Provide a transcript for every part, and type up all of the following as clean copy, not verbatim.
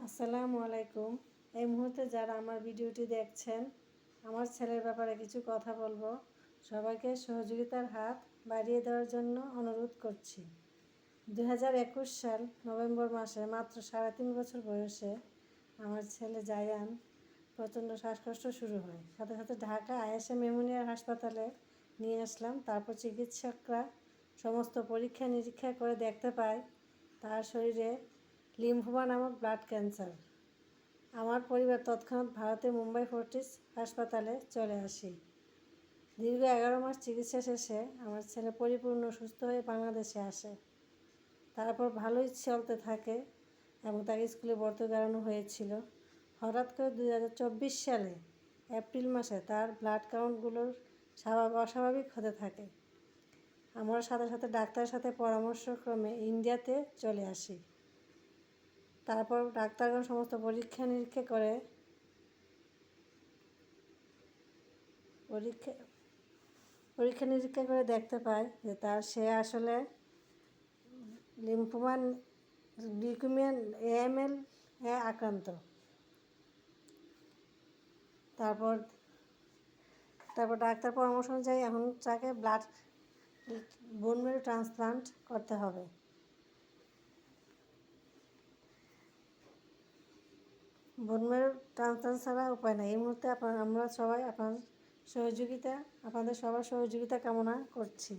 আসসালামু আলাইকুম। এই মুহূর্তে যারা আমার ভিডিওটি দেখছেন, আমার ছেলের ব্যাপারে কিছু কথা বলবো। সবাইকে সহযোগিতার হাত বাড়িয়ে দেওয়ার জন্য অনুরোধ করছি। 2021 সাল নভেম্বর মাসে মাত্র 3.5 বছর বয়সে আমার ছেলে জায়ান প্রচণ্ড শ্বাসকষ্ট শুরু হয়। সাথে সাথে ঢাকা আয়েশা মেমোরিয়াল হাসপাতালে নিয়ে আসলাম। তারপর চিকিৎসকরা সমস্ত পরীক্ষা নিরীক্ষা করে দেখতে পায় তার শরীরে লিম্ফোমা নামক ব্লাড ক্যান্সার। আমার পরিবার তৎক্ষণাৎ ভারতের মুম্বাই ফোর্টিস হাসপাতালে চলে আসি। দীর্ঘ 11 মাস চিকিৎসা শেষে আমার ছেলে পরিপূর্ণ সুস্থ হয়ে বাংলাদেশে আসে। তারপর ভালোই চলতে থাকে এবং তাকে স্কুলে ভর্তি করানো হয়েছিল। হঠাৎ করে 2024 সালে এপ্রিল মাসে তার ব্লাড কাউন্টগুলোর অস্বাভাবিক হতে থাকে। আমরা সাথে সাথে ডাক্তারের সাথে পরামর্শক্রমে ইন্ডিয়াতে চলে আসি। তারপর ডাক্তারগণ সমস্ত পরীক্ষা নিরীক্ষা করে দেখতে পায় যে সে আসলে লিম্ফোমা লিউকেমিয়া AML এ আক্রান্ত। তারপর ডাক্তার পরামর্শ অনুযায়ী এখন তাকে বোন ম্যারো ট্রান্সপ্লান্ট করতে হবে। বোন ম্যারো ট্রান্সপ্লান্ট ছাড়া উপায় নাই। এই মুহূর্তে আমরা সবাই আপনাদের সবার সহযোগিতা কামনা করছি।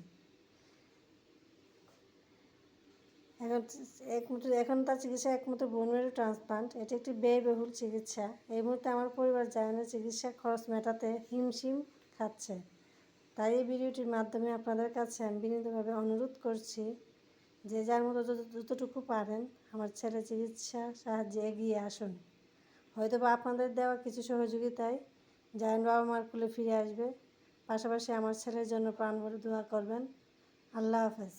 এখন তার চিকিৎসা একমাত্র বোন ম্যারো ট্রান্সপ্লান্ট। এটি একটি ব্যয়বহুল চিকিৎসা। এই মুহূর্তে আমার পরিবার জায়ানের চিকিৎসা খরচ মেটাতে হিমশিম খাচ্ছে। তাই এই ভিডিওটির মাধ্যমে আপনাদের কাছে আমি বিনীতভাবে অনুরোধ করছি যে যার মতো যতটুকু পারেন আমার ছেলে চিকিৎসা সাহায্যে এগিয়ে আসুন। হয়তো বা আপনাদের দেওয়া কিছু সহযোগিতায় জায়ান বাবা মার কোলে ফিরে আসবে। পাশাপাশি আমার ছেলের জন্য প্রাণভরে দোয়া করবেন। আল্লাহ হাফেজ।